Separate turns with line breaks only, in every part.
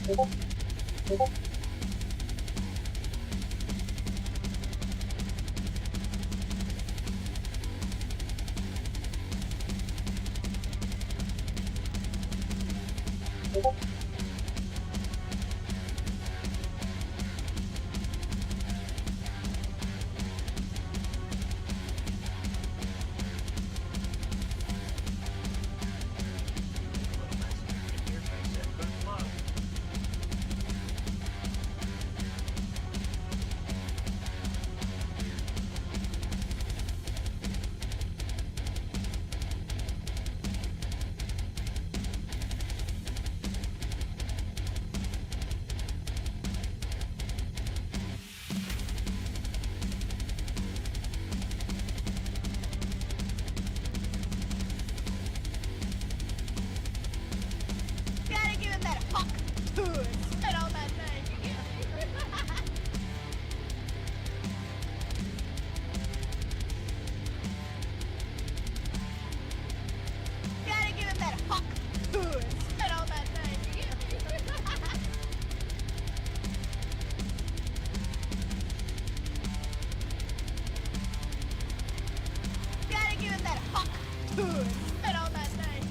Gotta give him that hawk food and all that night. Gotta give him that hawk food and all that night. Gotta give him that hawk food and all that night.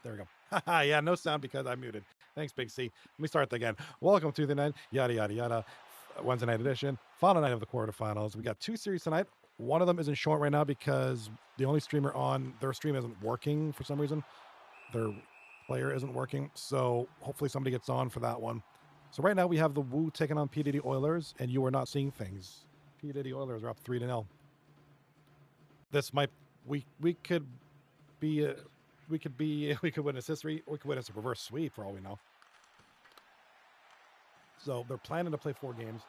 There we go. Haha, yeah, no sound because I'm muted. Thanks, Big C. Let me start again. Welcome to the night, yada, yada, yada. Wednesday night edition, final night of the quarterfinals. We got 2 series tonight. One of them isn't showing right now because the only streamer on their stream isn't working for some reason. Their player isn't working. So hopefully somebody gets on for that one. So right now we have the Wooooo taking on P. Diddy Oilers, and you are not seeing things. P. Diddy Oilers are up 3-0. This might, we could be... we could win a history. We could win a reverse sweep for all we know. So they're planning to play 4 games.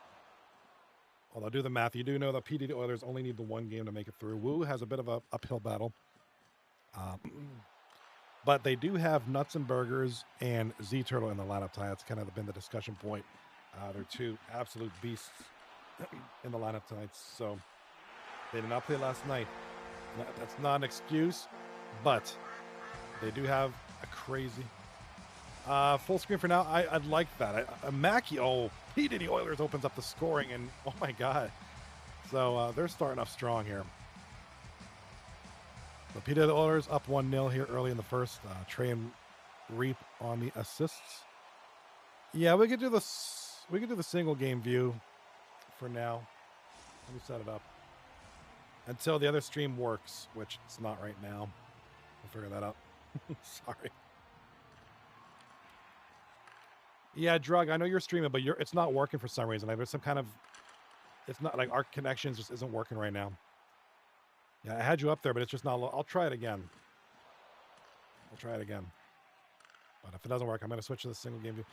Although do the math, you do know that PD Oilers only need the 1 game to make it through. Wooooo has a bit of a uphill battle. But they do have Nuts and Burgers and Z Turtle in the lineup tonight. That's kind of been the discussion point. They're 2 absolute beasts in the lineup tonight. So they did not play last night. That's not an excuse, but they do have a crazy full screen for now. I'd like that. Mackie, P. Diddy Oilers opens up the scoring, and oh my god. So they're starting off strong here. So P. Diddy Oilers up 1-0 here early in the first. Trey and Reap on the assists. Yeah, we could do this. We could do the single game view for now. Let me set it up until the other stream works, which it's not right now. We'll figure that out. Sorry. Yeah, Drug, I know you're streaming, but it's not working for some reason. Like, there's some kind of... It's not like our connection just isn't working right now. Yeah, I had you up there, but it's just not... I'll try it again. I'll try it again. But if it doesn't work, I'm going to switch to the single game view.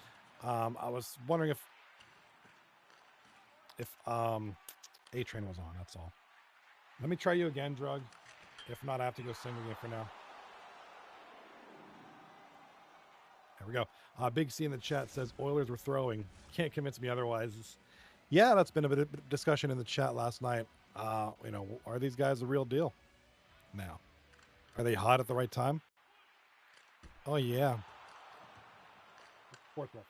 I was wondering if A-Train was on, that's all. Let me try you again, Drug. If not, I have to go single game for now. There we go. Big C in the chat says Oilers were throwing. Can't convince me otherwise. Yeah, that's been a bit of discussion in the chat last night. You know, are these guys the real deal now? Are they hot at the right time? Oh, yeah. Fourth reference.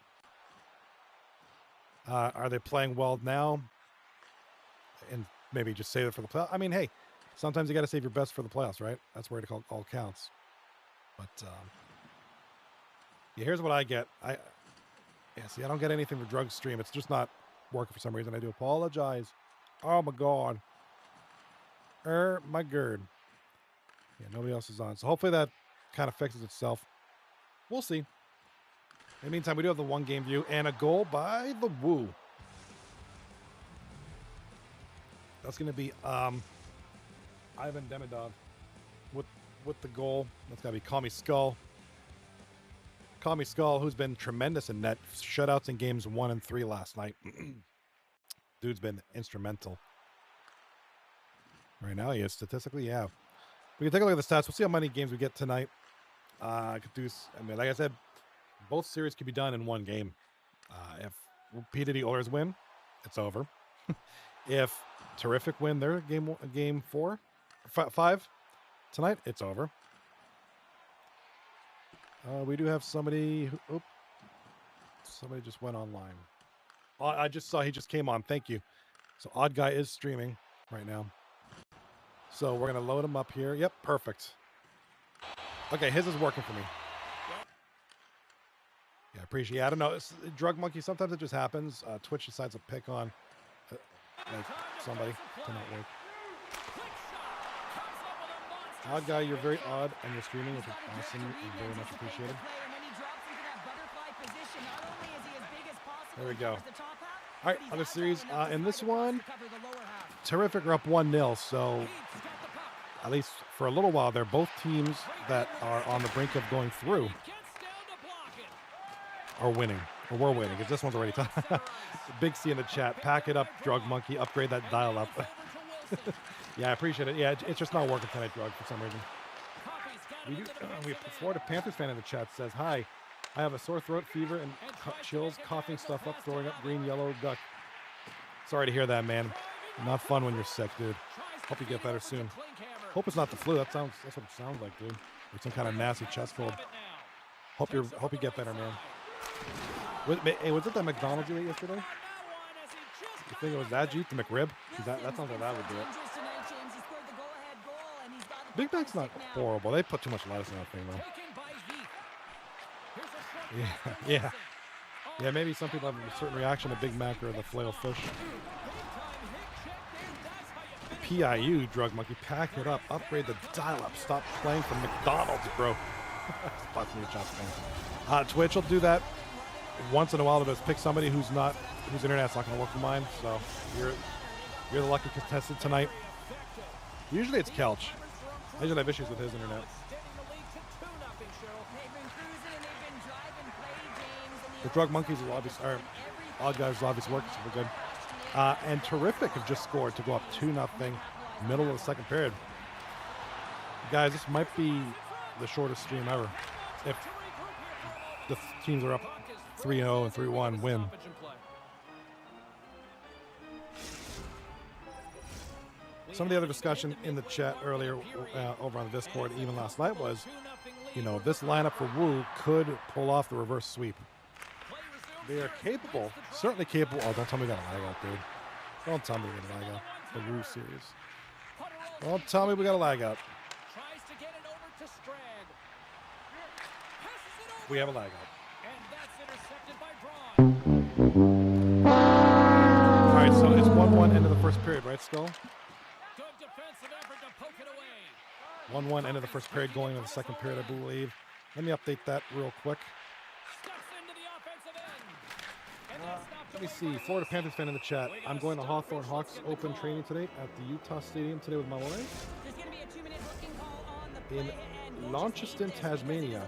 Are they playing well now? And maybe just save it for the playoffs? I mean, hey, sometimes you got to save your best for the playoffs, right? That's where it all counts. But... yeah, here's what I get. See, I don't get anything for Drug Stream. It's just not working for some reason. I do apologize. Oh my god. My gird. Yeah, nobody else is on. So hopefully that kind of fixes itself. We'll see. In the meantime, we do have the 1 game view and a goal by the Wooooo. That's going to be Ivan Demidov with the goal. That's got to be Call Me Skull. Call Me Skull, who's been tremendous in net. Shutouts in games 1 and 3 last night. Dude's been instrumental. Right now, he is statistically, yeah. We can take a look at the stats. We'll see how many games we get tonight. I mean, like I said, both series could be done in 1 game. If P. Diddy Oilers win, it's over. If Tarrific win their game 5 tonight, it's over. We do have somebody who... Oop. Somebody just went online. I just saw he just came on. Thank you. So Odd Guy is streaming right now. So we're going to load him up here. Yep, perfect. Okay, his is working for me. Yeah, I appreciate it. I don't know. It's Drug Monkey, sometimes it just happens. Twitch decides to pick on like somebody to not work. Odd Guy, you're very odd and you're streaming, which is awesome and very much appreciated. There we go. All right, other series. In this one, Tarrific are up 1-0, so at least for a little while, they're both teams that are on the brink of going through are winning, or we're winning, because this one's already done. Big C in the chat. Pack it up, Drug Monkey. Upgrade that dial up. Yeah, I appreciate it. Yeah, it's just not working tonight, Drug, for some reason. We have a Florida Panthers fan in the chat says, hi, I have a sore throat, fever, and chills, coughing stuff up, throwing up green, yellow, duck. Sorry to hear that, man. Not fun when you're sick, dude. Hope you get better soon. Hope it's not the flu. That's what it sounds like, dude. Or some kind of nasty chest cold. Hope you get better, man. Hey, was it that McDonald's you ate yesterday? You think it was that, Jeep, the McRib? That sounds like that would do it. Big Mac's not horrible. They put too much lettuce in that thing, though. Yeah, yeah. Yeah, maybe some people have a certain reaction to Big Mac or the filet fish. PIU, Drug Monkey, pack it up, upgrade the dial-up, stop playing from McDonald's, bro. Spots me a chop thing. Twitch will do that once in a while to just pick somebody whose internet's not going to work for mine. So you're the lucky contestant tonight. Usually it's Kelch. I usually have issues with his internet. The Drug Monkeys will obviously, or Odd Guys will obviously work, so we're good. And Tarrific have just scored to go up 2-0, middle of the second period. Guys, this might be the shortest stream ever. If the teams are up 3-0 and 3-1, win. Some of the other discussion in the chat earlier over on the Discord, even last night, was, you know, this lineup for Wooooo could pull off the reverse sweep. They are capable, certainly capable. Oh, don't tell me we got a lag out, dude. Don't tell me we got a lag out. The Wooooo series. Don't tell me we got a lag out. We have a lag out. All right, so it's 1-1 end of the first period, right, Skull? 1-1 end of the first period, going into the second period, I believe. Let me update that real quick. Let me see. Florida Panthers fan in the chat. I'm going to Hawthorne Hawks Open training today at the Utah Stadium today with my wife. In Launceston, Tasmania,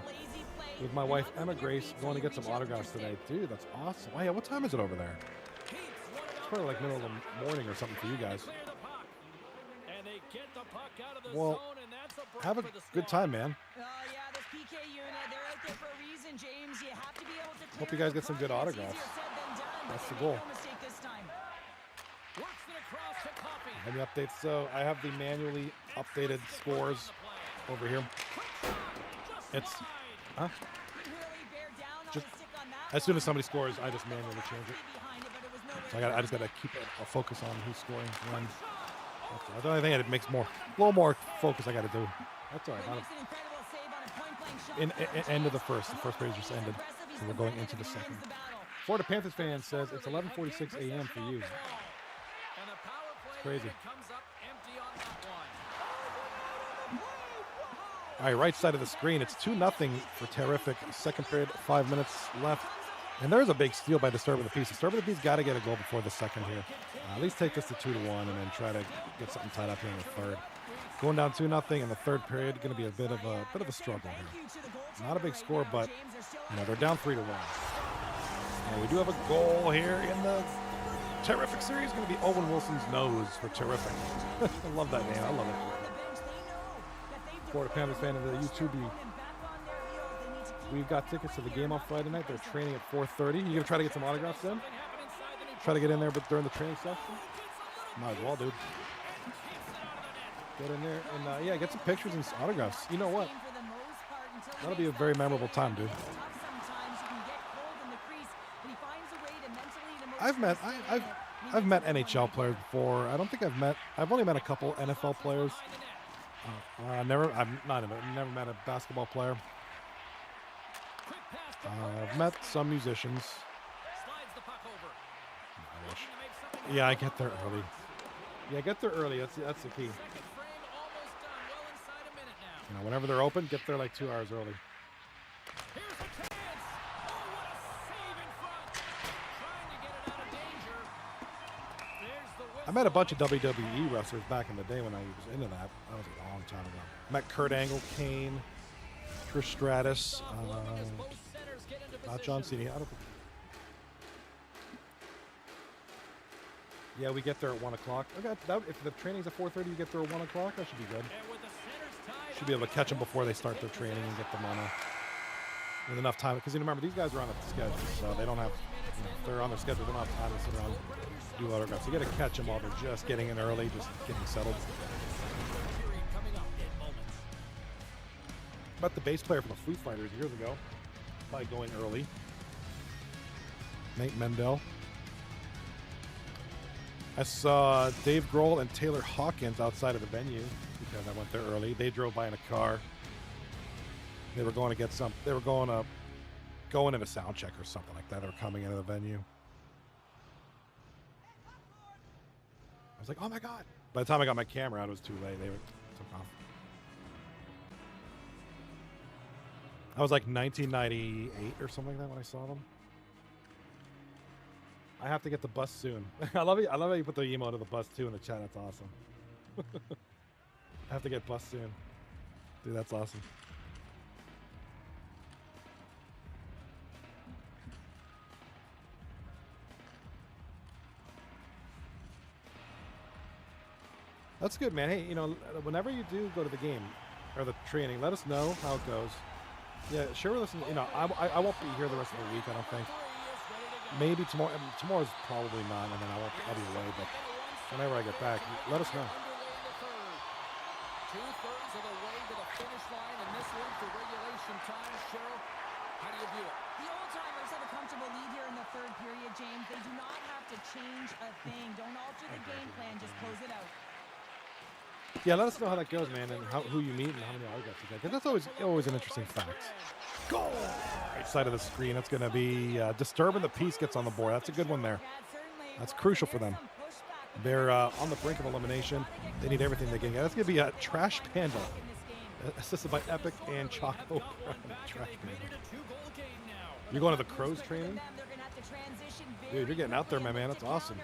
with my wife Emma Grace, going to get some autographs today. Dude, that's awesome. Oh, yeah, what time is it over there? It's probably like middle of the morning or something for you guys. Well, have a good time, man. Hope you guys get some good autographs. That's the goal. Let me update. So I have the manually updated scores over here. It's just as soon as somebody scores, I just manually change it. So I just got to keep a focus on who's scoring when. That's the only thing that it makes a little more focus I got to do. That's all right. End of the first. The first period just ended, so we're going into the second. Florida Panthers fan says it's 11:46 a.m. for you. It's crazy. All right, right side of the screen. It's 2-0 for Tarrific. Second period, 5 minutes left. And there's a big steal by Disturb of the Peace. Disturb of the Peace got to get a goal before the second here. At least take this to 2-1 and then try to get something tied up here in the third. Going down 2-0 in the third period, going to be a bit of a struggle here. Not a big score, but you know they're down 3-1. And we do have a goal here in the Tarrific series. Going to be Owen Wilson's nose for Tarrific. I love that name. I love it. Florida Panthers fan of the YouTube. We've got tickets to the game on Friday night. They're training at 4:30. You gonna try to get some autographs in? Try to get in there, but during the training session. Might as well, dude. Get in there and yeah, get some pictures and some autographs. You know what? That'll be a very memorable time, dude. I've met NHL players before. I don't think I've only met a couple NFL players. I've never met a basketball player. I've met some musicians. Yeah, I get there early. Yeah, get there early. That's the key. You know, whenever they're open, get there like 2 hours early. I met a bunch of WWE wrestlers back in the day when I was into that. That was a long time ago. Met Kurt Angle, Kane, Trish Stratus, not John Cena. I don't think. Yeah, we get there at 1 o'clock. Okay, if the training's at 4:30, you get there at 1 o'clock. That should be good. Should be able to catch them before they start their training and get them on with enough time. Because you remember, these guys are on a schedule, so they don't have. You know, if they're on their schedule, they don't have time to sit around and do autographs. So you got to catch them while they're just getting in early, just getting settled. But the bass player for the Foo Fighters years ago by going early. Nate Mendel. I saw Dave Grohl and Taylor Hawkins outside of the venue because I went there early. They drove by in a car. They were going to get some. They were going to going into sound check or something like that. They were coming into the venue. I was like, oh my God. By the time I got my camera out, it was too late. They took off. I was like 1998 or something like that when I saw them. I have to get the bus soon. I love it. I love how you put the emote of the bus too in the chat. That's awesome. I have to get bus soon. Dude, that's awesome. That's good, man. Hey, you know, whenever you do go to the game or the training, let us know how it goes. Yeah, share with us. You know, I won't be here the rest of the week, I don't think. Maybe tomorrow. Tomorrow's probably not, and then I'll be away. But whenever I get back, let us know.
2/3 of the way to the finish line in this one for regulation time. Cheryl, how do you view it?
The old-timers have a comfortable lead here in the third period, James. They do not have to change a thing. Don't alter the game plan. Just close it out.
Yeah, let us know how that goes, man, and who you meet and how many autographs you get. Because that's always an interesting fact. Goal! Right side of the screen. That's going to be Disturbing the Peace gets on the board. That's a good one there. That's crucial for them. They're on the brink of elimination. They need everything they can get. That's going to be a Trash Panda, assisted by Epic and Choco. Trash Panda. You're going to the Crows training? Dude, you're getting out there, my man. That's awesome.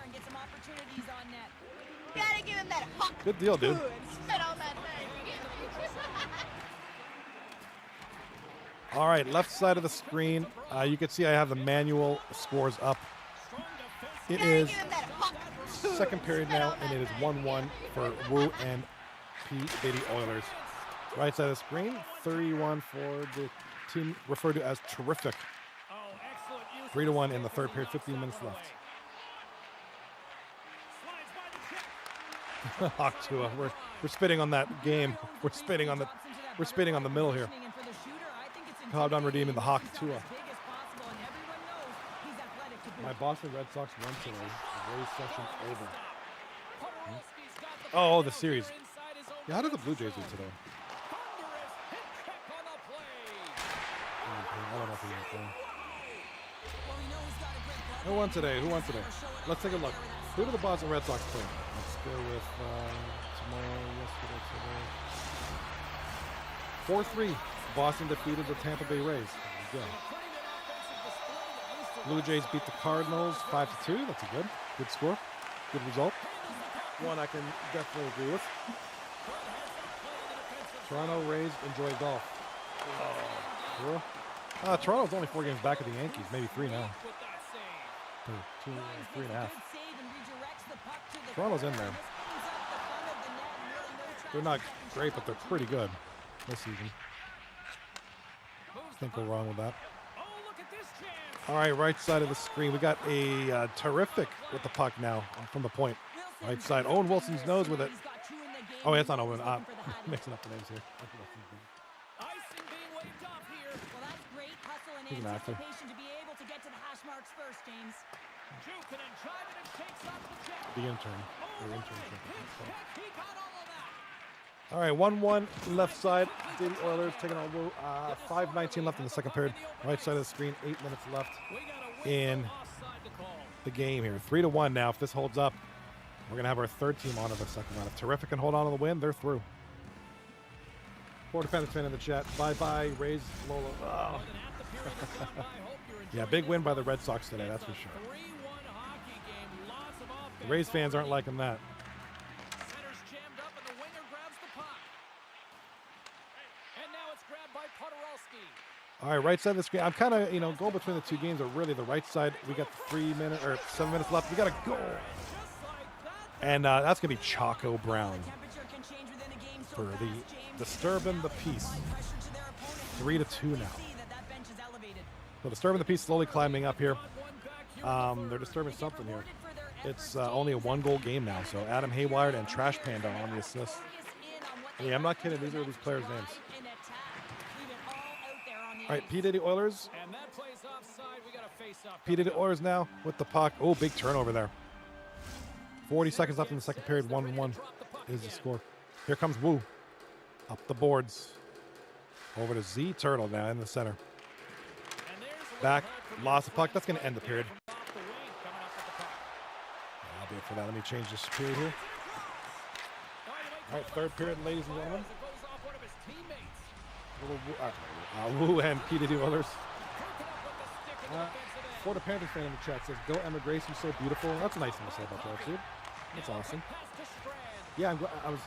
Gotta give him that hawk.
Good deal, dude.
Spit on that thing.
All right, left side of the screen. You can see I have the manual scores up. It
Gotta
is
give him that hawk.
second period now, and it is 1-1 for Wooooo and Diddy Oilers. Right side of the screen, 31 for the team referred to as Tarrific. 3-1 in the third period, 15 minutes left. Tua, we're spitting on that game. We're spitting on the middle here. Cobb on redeeming the Hawk Tua. My Boston Red Sox won today. The Rays session over. Oh, the series. Yeah, how did the Blue Jays do today? I don't know if he won today. Who won today? Who won today? Let's take a look. Who do the Boston Red Sox play? Let's go with tomorrow, yesterday, today. 4-3. Boston defeated the Tampa Bay Rays. There we go. Blue Jays beat the Cardinals 5-2. That's a good score. Good result. One I can definitely agree with. Toronto Rays enjoy golf. Toronto's only 4 games back of the Yankees. Maybe 3 now. 3.5. Toronto's in there. They're not great, but they're pretty good this season. Can't go wrong with that. All right, right side of the screen. We got a Tarrific with the puck now from the point. Right side. Owen Wilson's nose with it. Oh, yeah, it's not Owen. Mixing up the names here. He's an actor. The intern. All right, 1-1 left side. Diddy Oilers taking on Wooooo. 5:19 left in the second period. Right side of the screen. 8 minutes left in the game here. 3-1 now. If this holds up, we're gonna have our third team on in the second round. If Tarrific can hold on to the win, they're through. Quarterfinals fan in the chat. Bye Rays Lola. Oh. Yeah, big win by the Red Sox today. That's for sure. The Rays fans aren't liking that. All right, right side of the screen. I'm kind of, going between the two games, but really the right side, we got 7 minutes left. We got a goal. And that's going to be Choco Brown for the Disturbing the Peace. 3-2 now. So Disturbing the Peace slowly climbing up here. They're disturbing something here. It's only a 1-goal game now. So Adam Haywire and Trash Panda on the assist. Yeah, I'm not kidding. These are these players' names. All right, P. Diddy Oilers. P. Diddy Oilers now with the puck. Oh, big turnover there. 40 seconds left in the second period. 1-1 is the score. Here comes Wooooo. Up the boards. Over to Z Turtle now in the center. Back, lost the puck. That's going to end the period. I'll be it for that. Let me change this period here. All right, third period, ladies and gentlemen. Wooooo and Diddy Oilers. Florida Panthers fan in the chat says, "Go Emma Grace, you're so beautiful." That's a nice thing to say about that, dude. That's awesome. Yeah, I was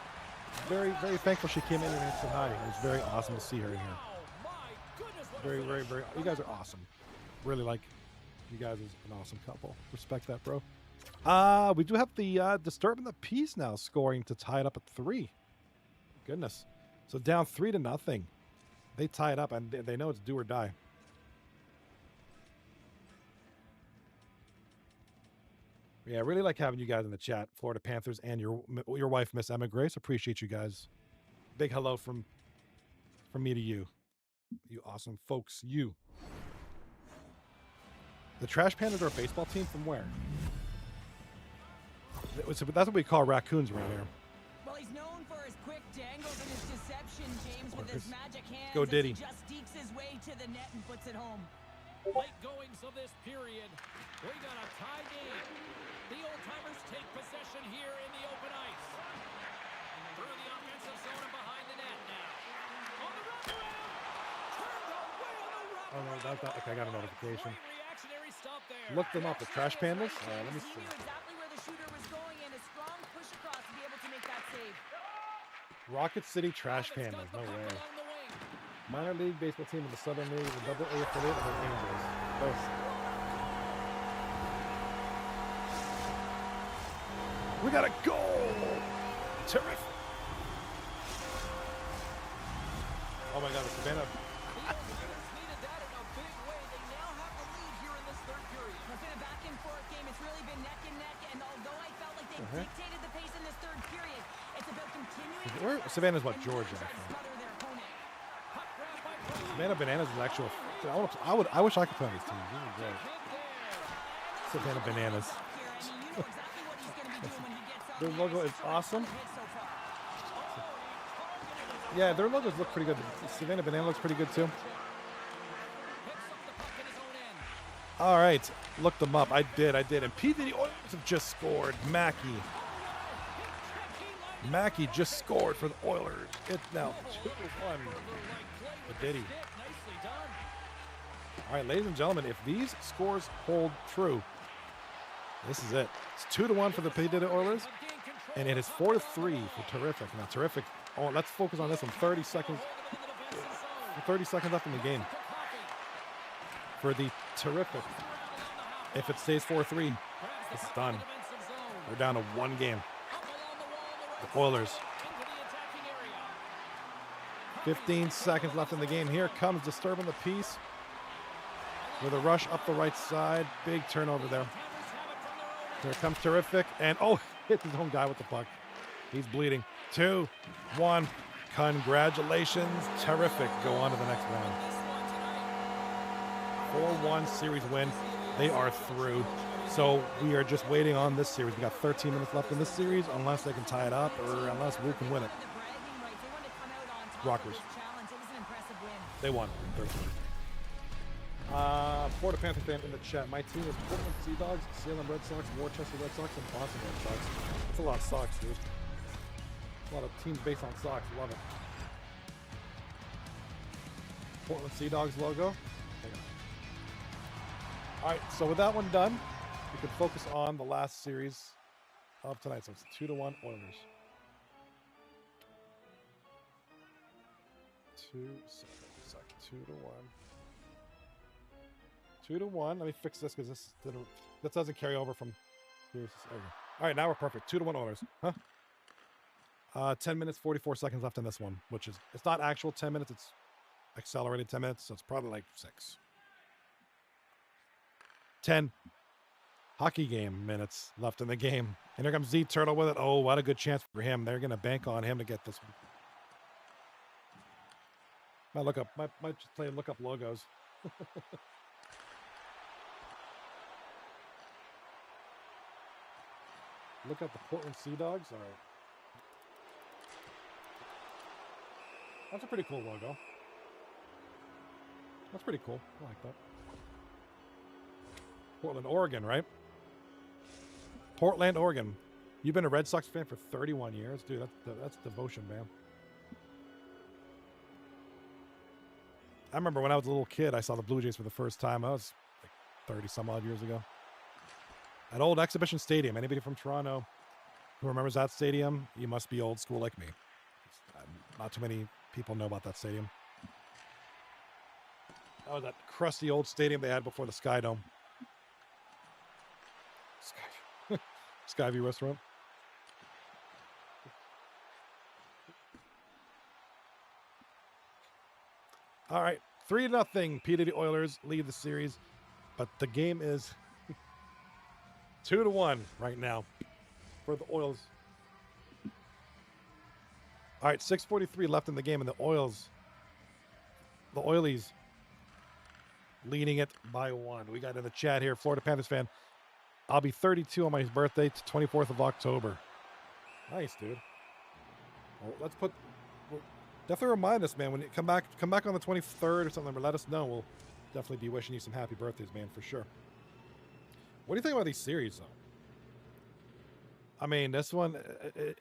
very, very thankful she came in and said hi. It was very awesome to see her in here. Very, very, very. You guys are awesome. Really like you guys as an awesome couple. Respect that, bro. We do have the Disturbing the Peace now scoring to tie it up at 3. Goodness. So down 3-0. They tie it up and they know it's do or die. Yeah, I really like having you guys in the chat, Florida Panthers and your wife, Miss Emma Grace. Appreciate you guys. Big hello from me to you. You awesome folks, you. The Trash Pandas are a baseball team from where? That's what we call raccoons around here.
Well, he's known for his quick dangles and his deception, James, with his magic hands.
Go Diddy.
He just dekes his way to the net and puts it home.
Late goings of this period. We got a tie game. The old-timers take possession here in the open ice. Through the offensive zone and behind the net now. On the run around. Turned away on the run.
Oh, no, okay, I got a notification.
Great reactionary stop there.
Look them up, the Trash Pandas. Let me
He
see.
knew exactly where the shooter was going and a strong push across to be able to make that save.
Rocket City Trash Pandas. No way. Minor league baseball team in the Southern League, the Double A affiliate of the Angels. Both. We got a goal! Terrific! Oh my God, the Savannah.
Needed that in a big way. They now have the lead here in this third period.
It's been a back and forth game. It's really been neck and neck. And although I felt like they dictated the pace in this third period, it's about continuing to
Savannah's what, Georgia? I think.
smother their opponent.
Savannah Bananas is actual. I wish I could play on these teams. These are great. Savannah Bananas. Their logo is awesome. Yeah, their logos look pretty good. Savannah Banana looks pretty good too. All right, look them up. I did. And P. Diddy Oilers have just scored. Mackey just scored for the Oilers. It's now 2-1 for Diddy. All right, ladies and gentlemen, if these scores hold true, this is it. It's 2-1 for the P. Diddy Oilers, and it is 4-3 for Tarrific. Now, Tarrific. Oh, let's focus on this one. 30 seconds. 30 seconds left in the game for the Tarrific. If it stays 4-3, it's done. We're down to 1 game. The Oilers. 15 seconds left in the game. Here comes Disturbing the Peace with a rush up the right side. Big turnover there. Here comes Tarrific, and hits his own guy with the puck. He's bleeding. 2-1. Congratulations, Tarrific. Go on to the next round. 4-1 series win. They are through. So we are just waiting on this series. We got 13 minutes left in this series, unless they can tie it up or unless Wooooo can win it. Rockers. They won. 13. Florida Panther fan in the chat. My team is Portland Sea Dogs, Salem Red Sox, Worcester Red Sox, and Boston Red Sox. That's a lot of Sox, dude. A lot of teams based on Sox. Love it. Portland Sea Dogs logo. All right, so with that one done, we can focus on the last series of tonight. So it's 2-1 Oilers. 2-1. Let me fix this because this doesn't carry over from here. All right, now we're perfect. 2-1 Oilers. Huh? 10 minutes, 44 seconds left in this one, which is, it's not actual 10 minutes. It's accelerated 10 minutes. So it's probably like 6. 10 hockey game minutes left in the game. And here comes Z Turtle with it. Oh, what a good chance for him. They're going to bank on him to get this one. Might just play look up logos. Look at the Portland Sea Dogs. All right. That's a pretty cool logo. That's pretty cool. I like that. Portland, Oregon, right? Portland, Oregon. You've been a Red Sox fan for 31 years? Dude, that's devotion, man. I remember when I was a little kid, I saw the Blue Jays for the first time. I was like 30 some odd years ago. At old Exhibition Stadium. Anybody from Toronto who remembers that stadium? You must be old school like me. Not too many people know about that stadium. That was that crusty old stadium they had before the Sky Dome. Skyview Restaurant. All right, 3-0. P. Diddy Oilers lead the series, but the game is 2-1 right now for the Oils. All right, 6:43 left in the game, and the Oilies leading it by 1. We got in the chat here, Florida Panthers fan. I'll be 32 on my birthday, 24th of October. Nice, dude. Well, let's put. Definitely remind us, man, when you come back on the 23rd or something, or let us know. We'll definitely be wishing you some happy birthdays, man, for sure. What do you think about these series, though? I mean, this one,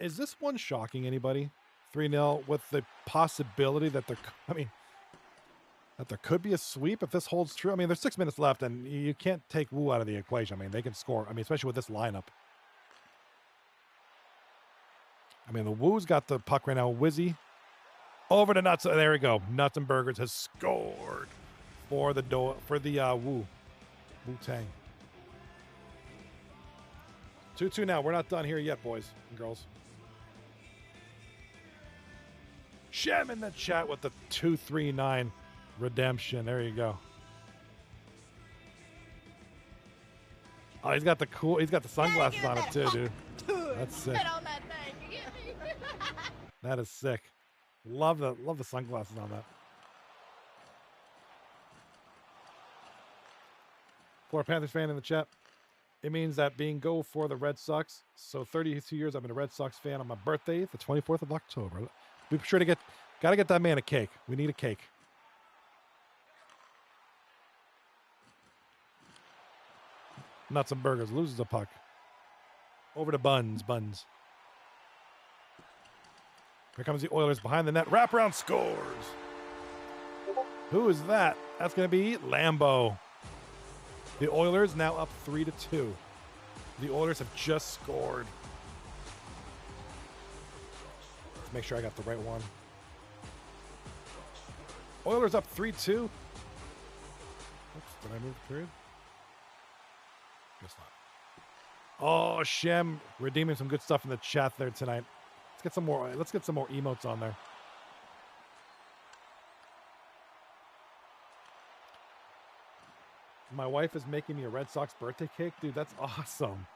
is this one shocking anybody? 3-0 with the possibility that there could be a sweep if this holds true. I mean, there's 6 minutes left, and you can't take Wooooo out of the equation. I mean, they can score. I mean, especially with this lineup. I mean, the Wooo's got the puck right now. Wizzy over to Nuts. There we go. Nuts and Burgers has scored for the Wu-Tang. 2-2 now. We're not done here yet, boys and girls. Shem in the chat with the 239 redemption. There you go. Oh, he's got the sunglasses on it too, dude. That's sick.
On that thing. You get me?
That is sick. Love the sunglasses on that. Florida Panthers fan in the chat. It means that being go for the Red Sox. So 32 years I've been a Red Sox fan on my birthday, the 24th of October. Be sure to gotta get that man a cake. We need a cake. Nuts and Burgers loses a puck. Over to Buns. Here comes the Oilers behind the net. Wraparound scores. Who is that? That's going to be Lambo. The Oilers now up 3-2. The Oilers have just scored. Let's make sure I got the right one. Oilers up 3-2. Oops, did I move the period? Guess not. Oh, Shem redeeming some good stuff in the chat there tonight. Let's get some more emotes on there. My wife is making me a Red Sox birthday cake. Dude, that's awesome.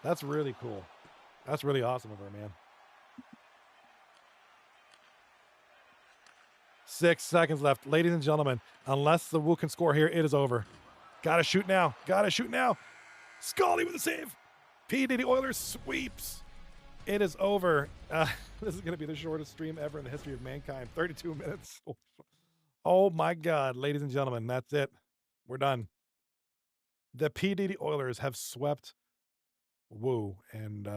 That's really cool. That's really awesome of her, man. 6 seconds left. Ladies and gentlemen, unless the Wooooo can score here, it is over. Gotta shoot now. Scully with a save. P. Diddy Oilers sweeps. It is over. This is going to be the shortest stream ever in the history of mankind. 32 minutes. Oh my God, ladies and gentlemen, that's it. We're done. The P. Diddy Oilers have swept Wooooo, and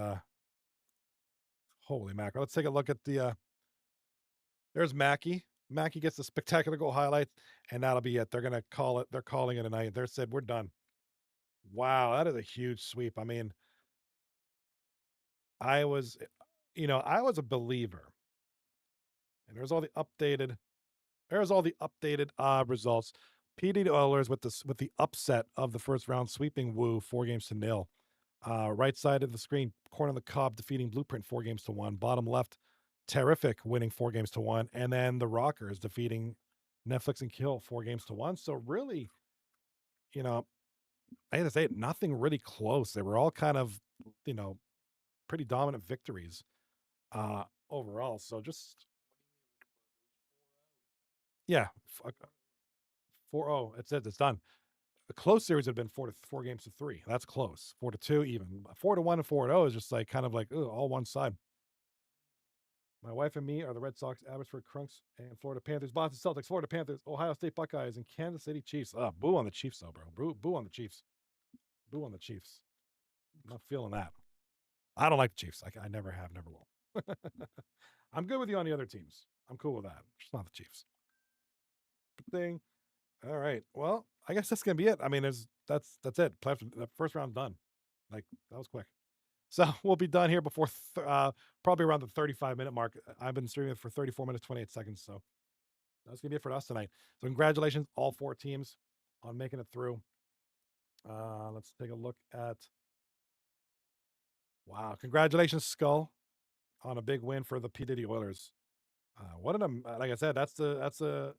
holy mackerel. Let's take a look at the. There's Mackey. Mackey gets the spectacular goal highlight, and that'll be it. They're going to call it. They're calling it a night. They said, we're done. Wow, that is a huge sweep. I mean, I was a believer. And there's all the updated results. PD Oilers with the upset of the first round, sweeping Wooooo 4-0. Right side of the screen, corner of the Cobb defeating Blueprint 4-1. Bottom left, Tarrific winning 4-1, and then the Rockers defeating Netflix and Kill 4-1. So really, I hate to say it, nothing really close. They were all kind of, pretty dominant victories overall. So just, yeah, 4-0. It's done. A close series would have been 4-3. That's close. 4-2 even. 4-1 and 4-0 is just like kind of like all one side. My wife and me are the Red Sox, Abbotsford Crunks, and Florida Panthers, Boston Celtics, Florida Panthers, Ohio State Buckeyes, and Kansas City Chiefs. Boo on the Chiefs, though, bro. Boo on the Chiefs. Boo on the Chiefs. I'm not feeling that. I don't like the Chiefs. I never have, never will. I'm good with you on the other teams. I'm cool with that. Just not the Chiefs. Thing. All right. Well, I guess that's gonna be it. I mean, that's it. The first round done. Like that was quick. So we'll be done here before probably around the 35-minute mark. I've been streaming for 34 minutes 28 seconds. So that's gonna be it for us tonight. So congratulations, all 4 teams, on making it through. Let's take a look at. Wow, congratulations, Skull, on a big win for the P Diddy Oilers. What an like I said, that's the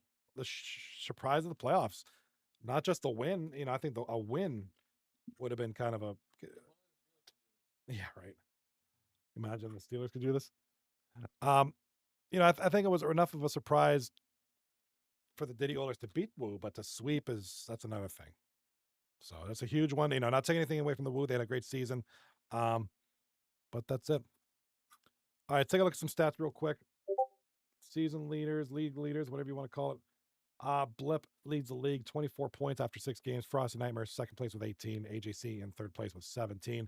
surprise of the playoffs. Not just a win, I think a win would have been kind of a yeah, right. Imagine the Steelers could do this. I think it was enough of a surprise for the Diddy Oilers to beat Woo, but to sweep that's another thing. So that's a huge one. Not taking anything away from the Woo. They had a great season. But that's it. All right, take a look at some stats real quick. Season leaders, league leaders, whatever you want to call it. Blip leads the league, 24 points after 6 games. Frosty Nightmare, second place with 18. AJC in third place with 17.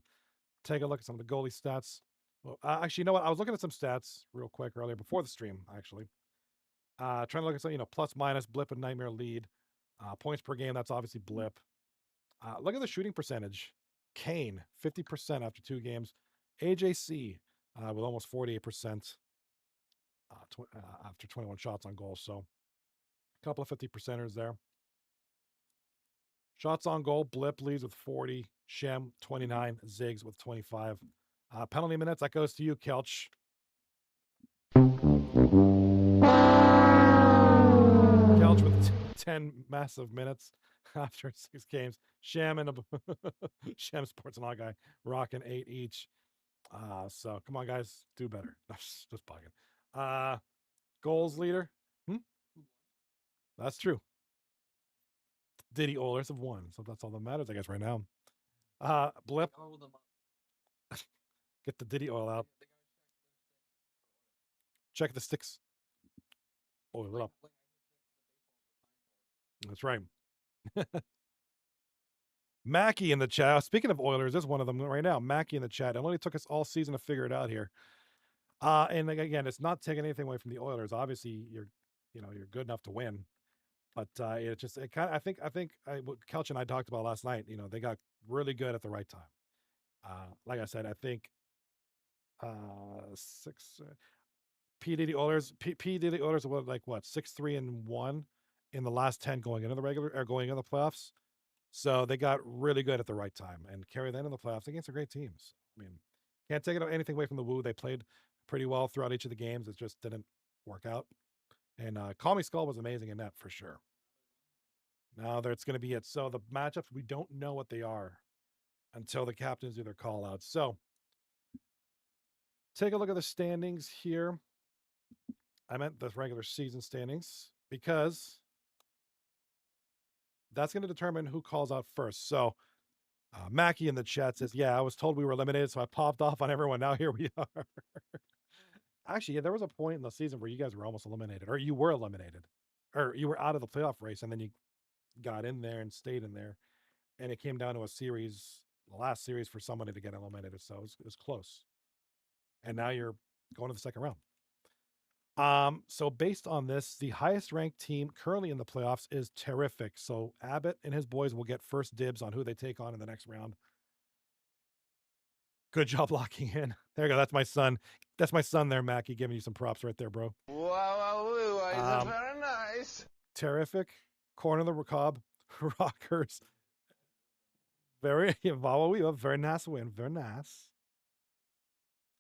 Take a look at some of the goalie stats. Well, actually, you know what? I was looking at some stats real quick earlier before the stream, actually. Trying to look at some, plus minus, Blip and Nightmare lead. Points per game, that's obviously Blip. Look at the shooting percentage. Kane, 50% after 2 games. AJC with almost 48% after 21 shots on goal. So a couple of 50%ers there. Shots on goal, Blip leads with 40. Shem, 29. Ziggs with 25. Penalty minutes, that goes to you, Kelch. Kelch with 10 massive minutes after 6 games. Shem and Shem Sports and All Guy rocking 8 each. So come on, guys, do better. Just bugging. Goals leader. That's true. Diddy Oilers have won, so that's all that matters, I guess, right now. Blip. Get the Diddy oil out. Check the sticks. Oil it up. That's right. Mackie in the chat. Speaking of Oilers, there's one of them right now. Mackie in the chat. It only took us all season to figure it out here. And again, it's not taking anything away from the Oilers. Obviously, you're good enough to win. But it kind of, I think what Kelch and I talked about last night, they got really good at the right time. Like I said, I think 6 P Diddy Oilers were like what 6-3-1 in the last 10 going into the regular or going into the playoffs. So they got really good at the right time and carry that in the playoffs against some great teams. I mean, can't take anything away from the Woo. They played pretty well throughout each of the games. It just didn't work out. And Call Me Skull was amazing in that for sure. Now that's going to be it. So the matchups, we don't know what they are until the captains do their call outs. So take a look at the standings here. I meant the regular season standings because that's going to determine who calls out first. So Mackie in the chat says, yeah, I was told we were eliminated, so I popped off on everyone. Now here we are. Actually, yeah, there was a point in the season where you guys were almost eliminated, or you were eliminated, or you were out of the playoff race, and then you got in there and stayed in there. And it came down to a series, the last series for somebody to get eliminated. So it was close. And now you're going to the second round. So based on this, the highest ranked team currently in the playoffs is Tarrific. So Abbott and his boys will get first dibs on who they take on in the next round. Good job locking in. There you go. That's my son. That's my son there, Mackie, giving you some props right there, bro.
Wow, very nice.
Tarrific, corner of the cob, Rockers. Very very nice win. Very nice.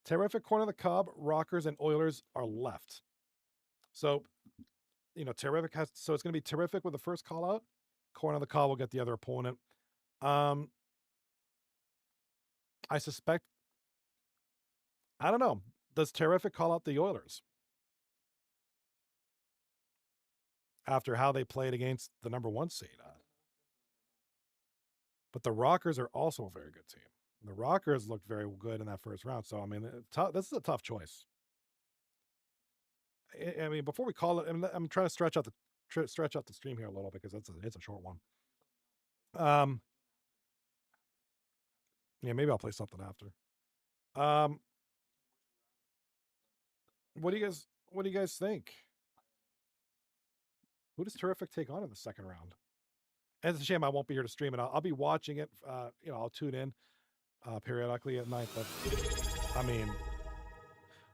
Tarrific, corner of the cob, Rockers, and Oilers are left. So, Tarrific has. So it's going to be Tarrific with the first call out. Corner of the cob will get the other opponent. I suspect. I don't know. Does Tarrific call out the Oilers after how they played against the number 1 seed? But the Rockers are also a very good team. The Rockers looked very good in that first round. So I mean, this is a tough choice. I mean, before we call it, I'm trying to stretch out the stream here a little because it's a short one. Yeah, maybe I'll play something after. What do you guys think? Who does Terrific take on in the second round? And it's a shame I won't be here to stream it. I'll be watching it. I'll tune in periodically at night. But I mean,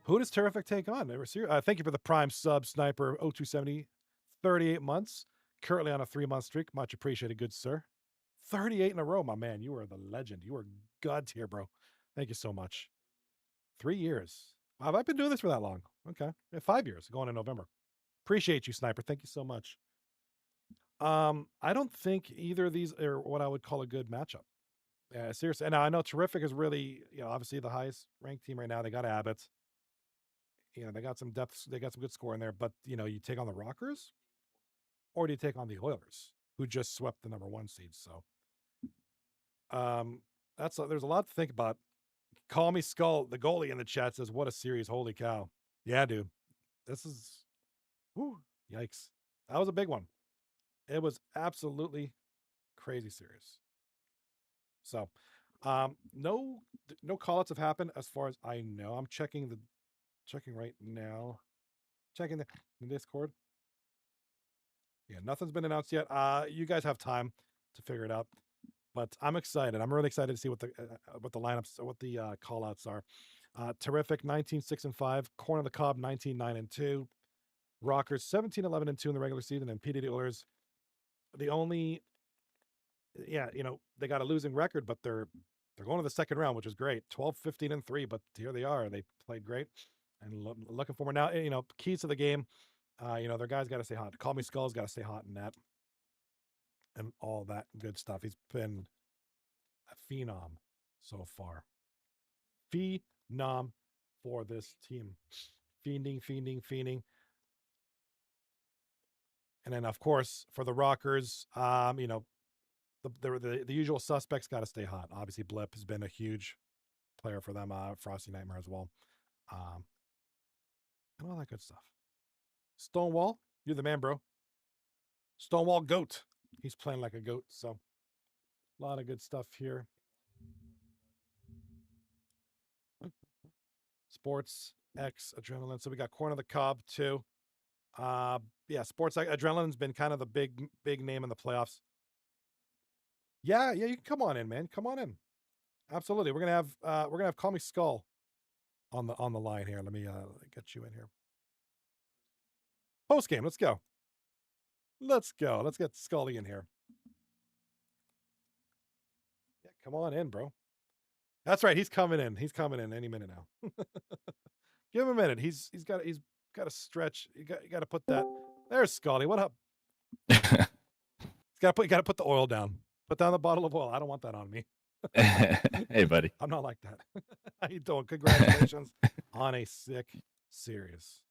who does Terrific take on? Thank you for the Prime sub, Sniper 0270, 38 months. Currently on a 3-month streak. Much appreciated, good sir. 38 in a row, my man. You are the legend. You are God tier, bro. Thank you so much. 3 years. Wow, have I been doing this for that long? Okay. 5 years, going in November. Appreciate you, Sniper. Thank you so much. I don't think either of these are what I would call a good matchup. Yeah, seriously. And I know Terrific is really, obviously the highest ranked team right now. They got Abbott. They got some depth. They got some good score in there. But, you take on the Rockers or do you take on the Oilers, who just swept the number 1 seed? So, there's a lot to think about. Call me Skull. The goalie in the chat says, "What a series! Holy cow!" Yeah, dude. This is, whew, yikes. That was a big one. It was absolutely crazy serious. So, no call-outs have happened as far as I know. I'm checking right now. Checking the Discord. Yeah, nothing's been announced yet. You guys have time to figure it out. But I'm excited. I'm really excited to see what the lineups, what the call-outs are. Terrific 19-6-5, Corn on the Cob 19-9-2, Rockers 17-11-2 in the regular season, and PDD Oilers, the only, they got a losing record, but they're going to the second round, which is great. 12-15-3, but here they are. They played great, and looking forward now. Keys to the game. Their guys got to stay hot. Call me Skull's got to stay hot in that, and all that good stuff. He's been a phenom so far. Phenom for this team. Fiending. And then, of course, for the Rockers, the usual suspects got to stay hot. Obviously, Blip has been a huge player for them. Frosty Nightmare as well. And all that good stuff. Stonewall, you're the man, bro. Stonewall Goat. He's playing like a goat, so a lot of good stuff here. Sports X Adrenaline. So we got Corn on the Cob too. Sports Adrenaline's been kind of the big name in the playoffs. Yeah, you can come on in, man. Come on in. Absolutely. We're gonna have Call Me Skull on the line here. Let me get you in here. Post game. Let's go. Let's get Scully in here. Yeah, come on in, bro. That's right. He's coming in. He's coming in any minute now. Give him a minute. He's got to stretch. You got to put that. There's Scully. What up? You got to put the oil down. Put down the bottle of oil. I don't want that on me.
Hey, buddy.
I'm not like that. How you doing? Congratulations on a sick series.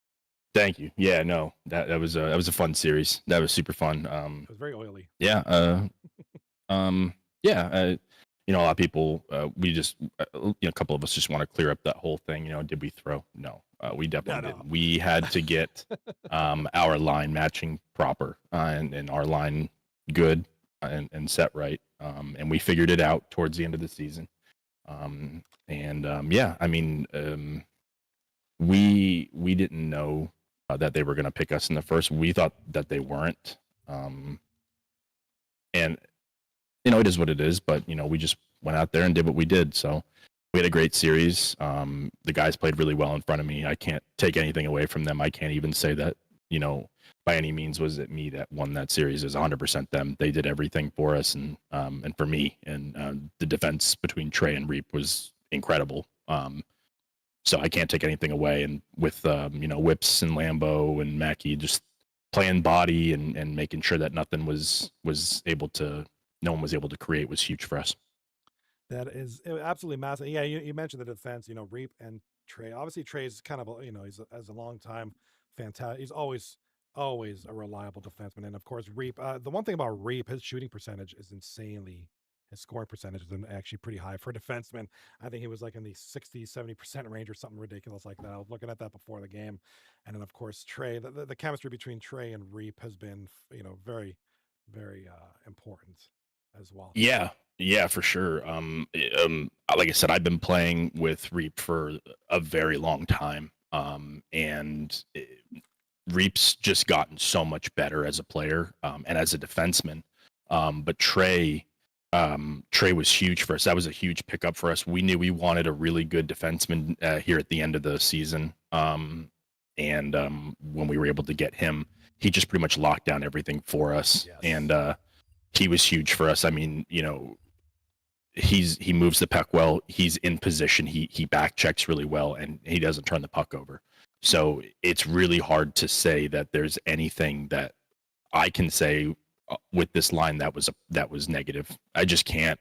Thank you. Yeah, no, that was a fun series. That was super fun.
It was very oily.
Yeah. A lot of people, we just, a couple of us just want to clear up that whole thing. Did we throw? No, we definitely did. We had to get our line matching proper and our line good and set right. And we figured it out towards the end of the season. We didn't know that they were going to pick us in the first. We thought that they weren't. It is what it is, but, we just went out there and did what we did. So we had a great series. The guys played really well in front of me. I can't take anything away from them. I can't even say that, by any means was it me that won that series. It was 100% them. They did everything for us and for me. And the defense between Trey and Reap was incredible. So I can't take anything away. And with, Whips and Lambo and Mackie just playing body and making sure that nothing no one was able to create was huge for us.
That is absolutely massive. Yeah, you mentioned the defense, Reap and Trey. Obviously, Trey's kind of, he's as a long time fantastic. He's always a reliable defenseman. And of course, Reap. The one thing about Reap, his shooting percentage is insanely his scoring percentage is actually pretty high for a defenseman. I think he was like in the 60-70% range or something ridiculous like that. I was looking at that before the game. And then, of course, Trey, the chemistry between Trey and Reap has been, very, very important as well.
Yeah, yeah, for sure. Like I said, I've been playing with Reap for a very long time, and Reap's just gotten so much better as a player and as a defenseman. But Trey was huge for us. That was a huge pickup for us. We knew we wanted a really good defenseman here at the end of the season, and when we were able to get him, he just pretty much locked down everything for us,
Yes.
and he was huge for us. I mean, he moves the puck well. He's in position. He back checks really well, and he doesn't turn the puck over. So it's really hard to say that there's anything that I can say with this line that was negative. I just can't.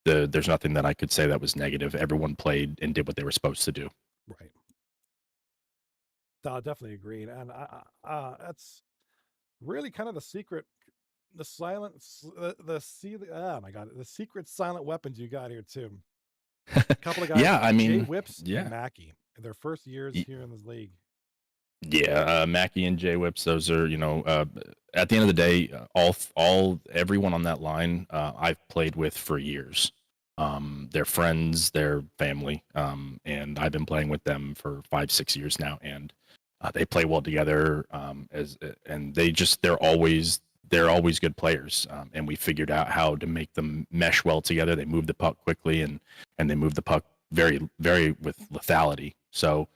There's nothing that I could say that was negative. Everyone played and did what they were supposed to do.
Right. I definitely agreed, and that's really kind of the secret. The silence, oh my god, the secret silent weapons you got here too. A couple of guys,
Yeah, I mean,
Jay Whips
yeah.
and Mackey, in their first years here in this league.
Yeah, Mackey and Jay Whips, those are, at the end of the day, everyone on that line, I've played with for years. They're friends, they're family, and I've been playing with them for 5-6 years now, and they play well together, and they're always good players, and we figured out how to make them mesh well together. They move the puck quickly, and they move the puck very, very with lethality. So,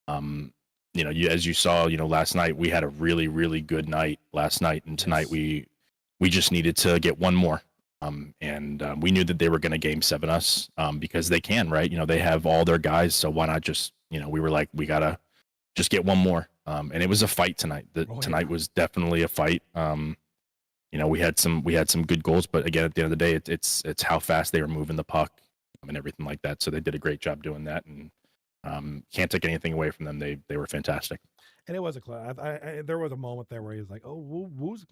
as you saw, last night we had a really, really good night last night, and tonight we just needed to get one more. And we knew that they were going to game 7 us because they can, right? They have all their guys, so why not just, we were like, we gotta just get one more. And it was a fight tonight. Tonight was definitely a fight. We had some good goals, but again, at the end of the day, it's how fast they were moving the puck and everything like that. So they did a great job doing that, and can't take anything away from them. They were fantastic.
And it was a class. There was a moment there where he's like, "Oh, Woo's,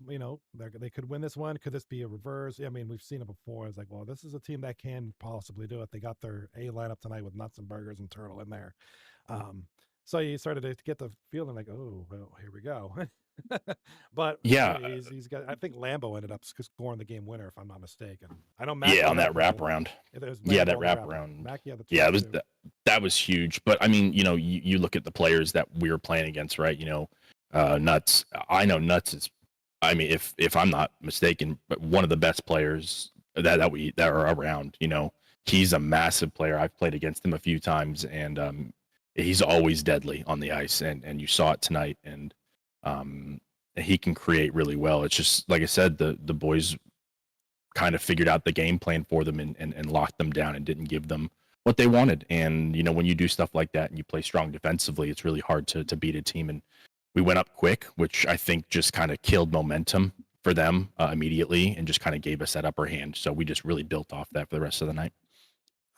they could win this one. Could this be a reverse?" I mean, we've seen it before. It's like, well, this is a team that can possibly do it. They got their A lineup tonight with Nuts and Burgers and Turtle in there. So you started to get the feeling like, oh, well, here we go. But
yeah,
he's got. I think Lambo ended up scoring the game winner, if I'm not mistaken. I know.
On that wraparound. That wraparound.
Mackie had the
it was that was huge. But I mean, you look at the players that we were playing against, right? Nuts. I know Nuts is. I mean, if I'm not mistaken, but one of the best players that are around. He's a massive player. I've played against him a few times, and he's always deadly on the ice, and you saw it tonight, and he can create really well. It's just like I said, the boys kind of figured out the game plan for them and locked them down and didn't give them what they wanted. And when you do stuff like that and you play strong defensively, it's really hard to beat a team. And we went up quick, which I think just kind of killed momentum for them immediately and just kind of gave us that upper hand. So we just really built off that for the rest of the night.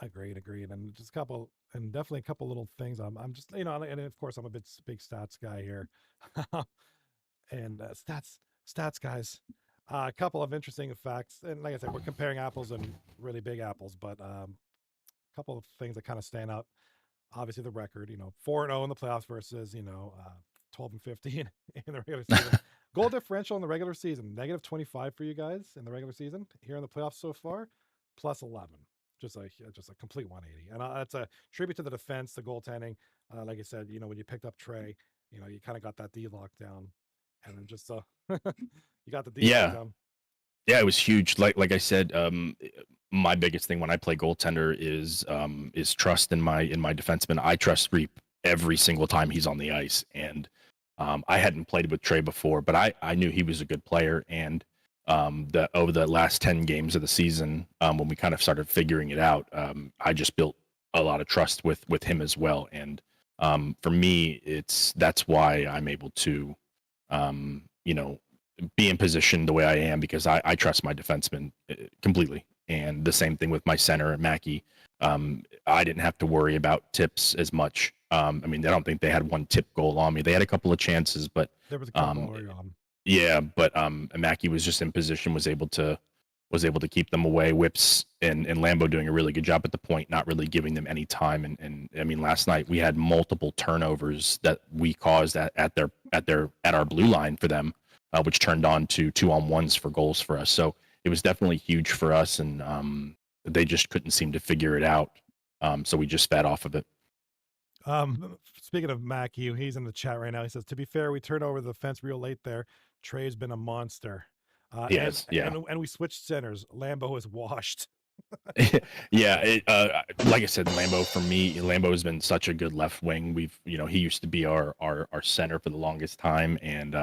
Agreed. And just definitely a couple little things. I'm just, and of course I'm a big stats guy here. And stats guys. A couple of interesting facts, and like I said, we're comparing apples and really big apples, but a couple of things that kind of stand out. Obviously, the record, 4-0 in the playoffs versus 12-15 in the regular season. Goal differential in the regular season, -25 for you guys in the regular season. Here in the playoffs so far, +11. Just a complete 180, and that's a tribute to the defense, the goaltending. Like I said, when you picked up Trey, you kind of got that D lockdown, and then just you got the D lockdown.
Yeah, it was huge. Like I said, my biggest thing when I play goaltender is trust in my defenseman. I trust Reap every single time he's on the ice, and I hadn't played with Trey before, but I knew he was a good player, and over the last 10 games of the season, when we kind of started figuring it out, I just built a lot of trust with him as well. And for me, that's why I'm able to, be in position the way I am, because I trust my defenseman completely. And the same thing with my center, Mackey. I didn't have to worry about tips as much. I mean, I don't think they had one tip goal on me. They had a couple of chances, but
there was a couple early on.
Yeah, but Mackey was just in position, was able to was able to keep them away. Whips and Lambo doing a really good job at the point, not really giving them any time. And I mean, last night we had multiple turnovers that we caused at our blue line for them, which turned on to 2-on-1s for goals for us. So it was definitely huge for us, and they just couldn't seem to figure it out. So we just fed off of it.
Speaking of Mackie, he's in the chat right now. He says, "To be fair, we turned over the fence real late there. Trey's been a monster."
Yes, yeah.
And we switched centers. Lambo is washed.
Yeah, like I said, Lambo has been such a good left wing. He used to be our center for the longest time, and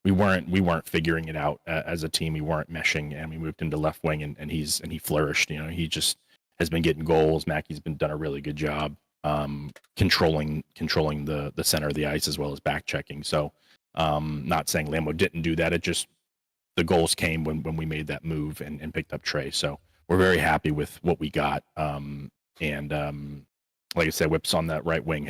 we weren't figuring it out as a team. We weren't meshing, and we moved him to left wing, and he flourished. He just has been getting goals. Mackey's done a really good job controlling the center of the ice as well as back checking. So, not saying Lambo didn't do that. It just the goals came when we made that move and picked up Trey. So we're very happy with what we got. Like I said, Whips on that right wing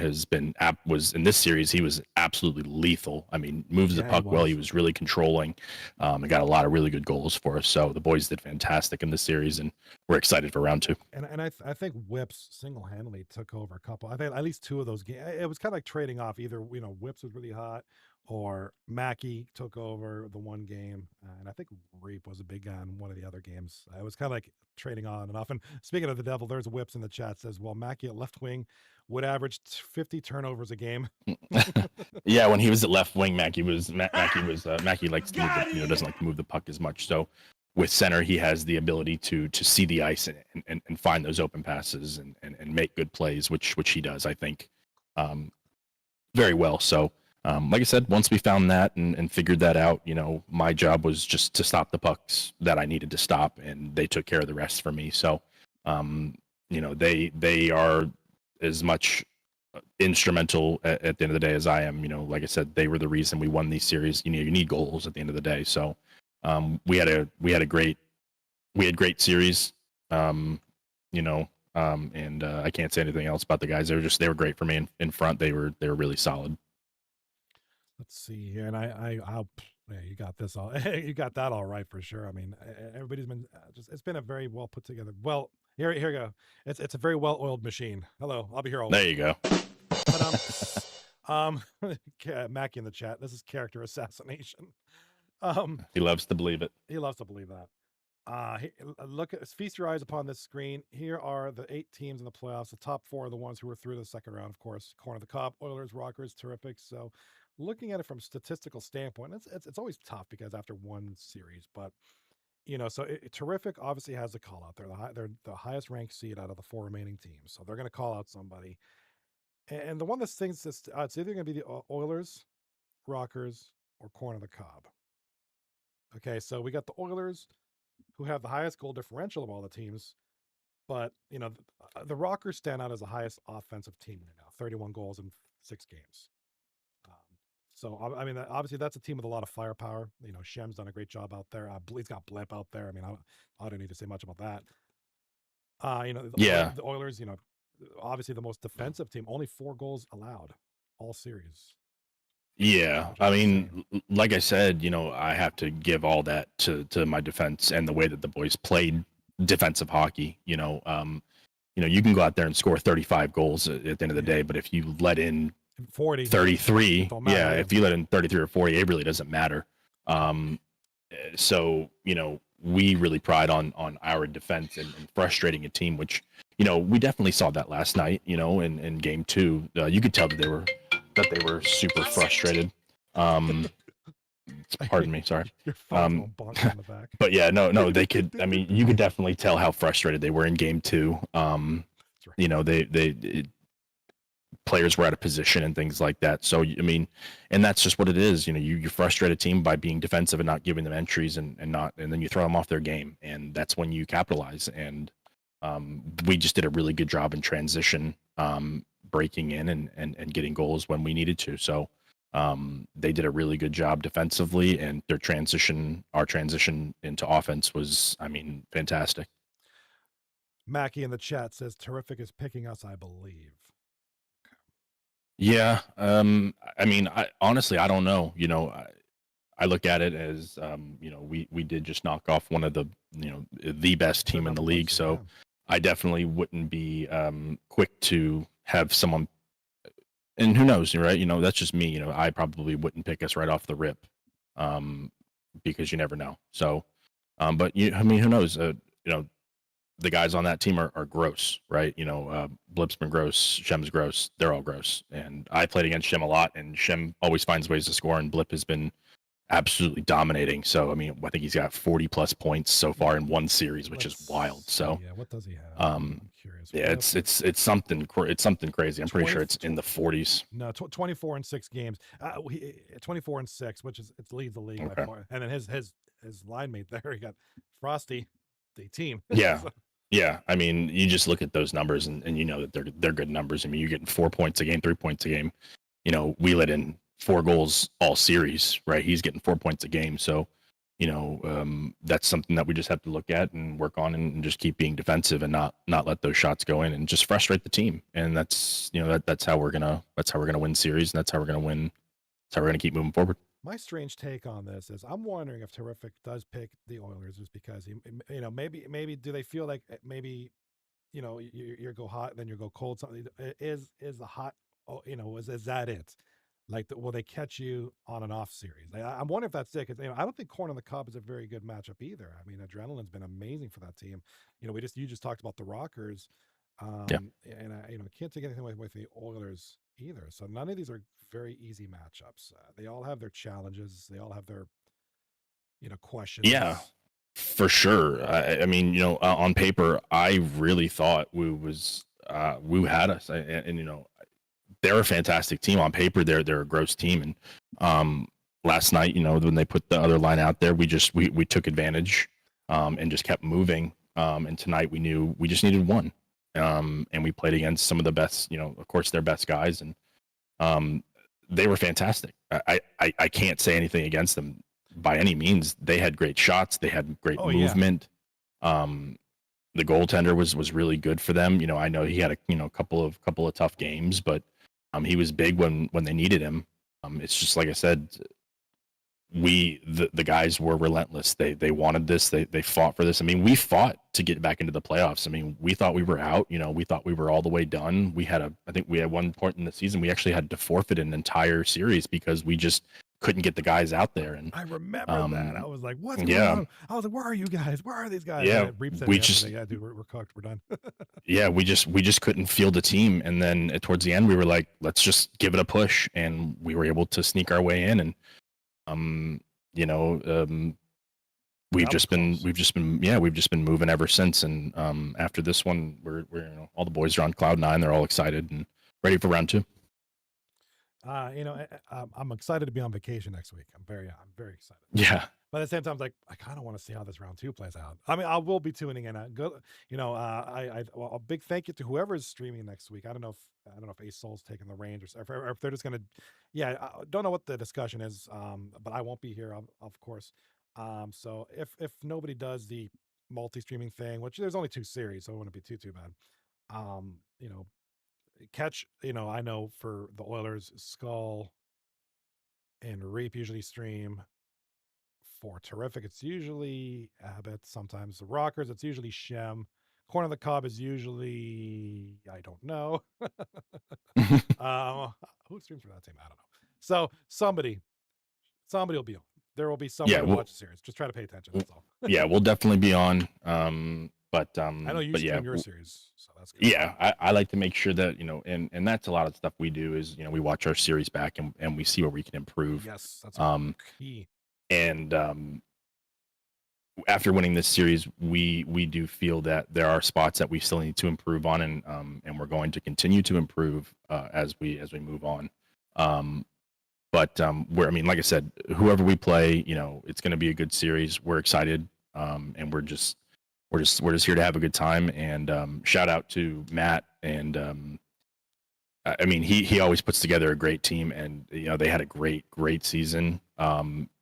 was in this series, he was absolutely lethal. I mean, moves the puck well. He was really controlling. And got a lot of really good goals for us. So the boys did fantastic in this series, and we're excited for round 2.
And I think Whips single-handedly took over a couple. I think at least 2 of those games. It was kind of like trading off. Either Whips was really hot, or Mackey took over the one game, and I think Reap was a big guy in one of the other games. It was kind of like trading on and off. And speaking of the devil, there's Whips in the chat says, "Well, Mackey at left wing would average 50 turnovers a game."
Yeah, when he was at left wing, Mackey likes to doesn't like to move the puck as much. So with center, he has the ability to see the ice and find those open passes and make good plays, which he does, I think, very well. So. Like I said, once we found that and figured that out, my job was just to stop the pucks that I needed to stop, and they took care of the rest for me. So, they are as much instrumental at the end of the day as I am. Like I said, they were the reason we won these series. You need goals at the end of the day. So, we had great series. And I can't say anything else about the guys. They were great for me in front. They were really solid.
Let's see here, and you got this all. You got that all right for sure. I mean, everybody's been it's been a very well put together. Well, here you go. It's a very well oiled machine. Hello, I'll be here all.
There you go.
But Mackie in the chat. This is character assassination.
He loves to believe it.
He loves to believe that. Feast your eyes upon this screen. Here are the 8 teams in the playoffs. The top 4 are the ones who were through the second round, of course. Corner of the Cob, Oilers, Rockers, Tarrific. So, looking at it from a statistical standpoint, it's always tough because after one series, but so Tarrific obviously has a call out. They're the highest ranked seed out of the 4 remaining teams, so they're going to call out somebody. And the one that thinks it's either going to be the Oilers, Rockers, or Corner of the Cob. Okay, so we got the Oilers, who have the highest goal differential of all the teams, but the Rockers stand out as the highest offensive team right now, 31 goals in 6 games. So, I mean, obviously that's a team with a lot of firepower. Shem's done a great job out there. He's got Blip out there. I mean, I don't need to say much about that. The Oilers, obviously the most defensive team, only 4 goals allowed all series.
Yeah, I mean, like I said, I have to give all that to my defense and the way that the boys played defensive hockey. You can go out there and score 35 goals at the end of the day, but if you let in
40,
33, if you let in 33 or 40, it really doesn't matter. So we really pride on our defense and frustrating a team, which we definitely saw that last night. In game 2, you could tell that they were super frustrated. Pardon me, sorry.
Your phone's all bonked in the back.
But yeah, no, they could. I mean, you could definitely tell how frustrated they were in game 2. They players were out of position and things like that. So, I mean, and that's just what it is. You frustrate a team by being defensive and not giving them entries and then you throw them off their game. And that's when you capitalize. And we just did a really good job in transition, breaking in and getting goals when we needed to. So they did a really good job defensively, and our transition into offense was, I mean, fantastic.
Mackie in the chat says Tarrific is picking us, I believe.
Yeah. I mean, honestly, I don't know. I look at it as, we did just knock off one of the, the best team in the league. So I definitely wouldn't be quick to have someone, and who knows, right? That's just me. I probably wouldn't pick us right off the rip, because you never know. So, but who knows? The guys on that team are gross, right? Blip's been gross, Shem's gross. They're all gross. And I played against Shem a lot, and Shem always finds ways to score, and Blip has been absolutely dominating. So, I think he's got 40 plus points so far in one series, which is wild. So,
yeah, what does he have?
I'm
curious.
Yeah, it's something crazy. I'm pretty sure it's in the 40s.
No, 24 in 6 games. 24 and 6, which is it leads the league by 4. And then his line mate there, he got Frosty, the team.
Yeah. Yeah, you just look at those numbers and you know that they're good numbers. You're getting 4 points a game, 3 points a game. We let in 4 goals all series, right? He's getting 4 points a game. So, that's something that we just have to look at and work on, and just keep being defensive and not let those shots go in and just frustrate the team. And that's that's how we're gonna win series, and that's how we're gonna win. That's how we're gonna keep moving forward.
My strange take on this is I'm wondering if Tarrific does pick the Oilers is because maybe do they feel like maybe you go hot then you go cold, something is the hot, is that it, like will they catch you on an off series? I'm wondering if that's it, because I don't think Corn on the Cob is a very good matchup either. Adrenaline's been amazing for that team. You just talked about the Rockers, and I can't take anything away with the Oilers either. So none of these are very easy matchups. They all have their challenges. They all have their questions.
Yeah, for sure. On paper, I really thought Woo had us, and they're a fantastic team. On paper, they're a gross team. And last night, when they put the other line out there, we took advantage, and just kept moving. And tonight, we knew we just needed one. And we played against some of the best, of course, their best guys, and they were fantastic. I can't say anything against them by any means. They had great shots. They had great movement. Yeah. The goaltender was really good for them. I know he had a couple of tough games, but he was big when they needed him. It's just like I said, the guys were relentless. They wanted this. They fought for this. We fought to get back into the playoffs. We thought we were out. We thought we were all the way done. I think we had one point in the season we actually had to forfeit an entire series because we just couldn't get the guys out there. And
I remember that. I was like, what's going on? I was like, where are you guys? Where are these guys?
Yeah,
yeah, dude, we're cooked. We're done.
Yeah, we just couldn't field a team. And then towards the end, we were like, let's just give it a push. And we were able to sneak our way in. And we've just been moving ever since. And after this one, we're all the boys are on cloud 9. They're all excited and ready for round 2.
I'm excited to be on vacation next week. I'm very excited.
Yeah.
But at the same time, I kind of want to see how this round 2 plays out. I will be tuning in. A big thank you to whoever is streaming next week. I don't know if Ace Soul's taking the reins or if they're just gonna. Yeah, I don't know what the discussion is. But I won't be here, of course. So if nobody does the multi-streaming thing, which there's only 2 series, so it wouldn't be too bad. Catch. I know for the Oilers, Skull and Reap usually stream. For Tarrific, it's usually Abbott. Sometimes the Rockers, it's usually Shem. Corn on the Cob is usually, I don't know. Who streams for that team? I don't know. So somebody will be on. There will be someone to watch the series. Just try to pay attention. That's all.
Yeah, we'll definitely be on. But
I know you stream your series, so that's good.
Yeah, I like to make sure that and that's a lot of stuff we do is we watch our series back and we see where we can improve.
Yes, that's key.
And after winning this series, we do feel that there are spots that we still need to improve on, and we're going to continue to improve as we move on. But like I said, whoever we play, it's going to be a good series. We're excited, and we're just here to have a good time. And shout out to Matt, and he always puts together a great team, and they had a great season.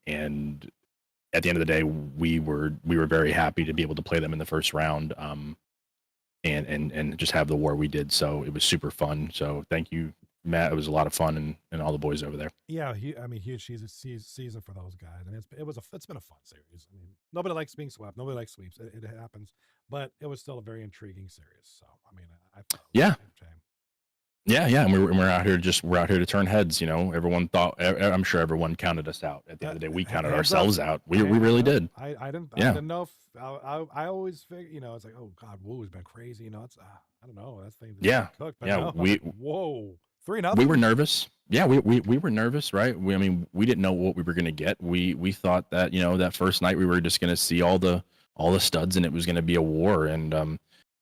And at the end of the day, we were very happy to be able to play them in the first round, and just have the war we did. So it was super fun. So thank you Matt, it was a lot of fun, and all the boys over there.
Yeah, I mean, huge season for those guys. I mean, it's been a fun series. I mean, nobody likes being swept. Nobody likes sweeps. It happens, but it was still a very intriguing series. So, I mean, I thought it was
Yeah.
entertaining.
Yeah, and we're out here to turn heads. You know, everyone thought. I'm sure everyone counted us out. At the end of the day, we counted
Hands
ourselves
up.
out. We really did.
I didn't.
Yeah.
I didn't know if I always figure. You know, it's like, oh God, Wooooo has been crazy. You know, it's I don't know. That's thing.
Yeah.
Cooked, but
Yeah,
no, whoa, 3-0.
We were nervous. Yeah, we were nervous, right? I mean, we didn't know what we were going to get. We thought that, you know, that first night we were just going to see all the studs and it was going to be a war. And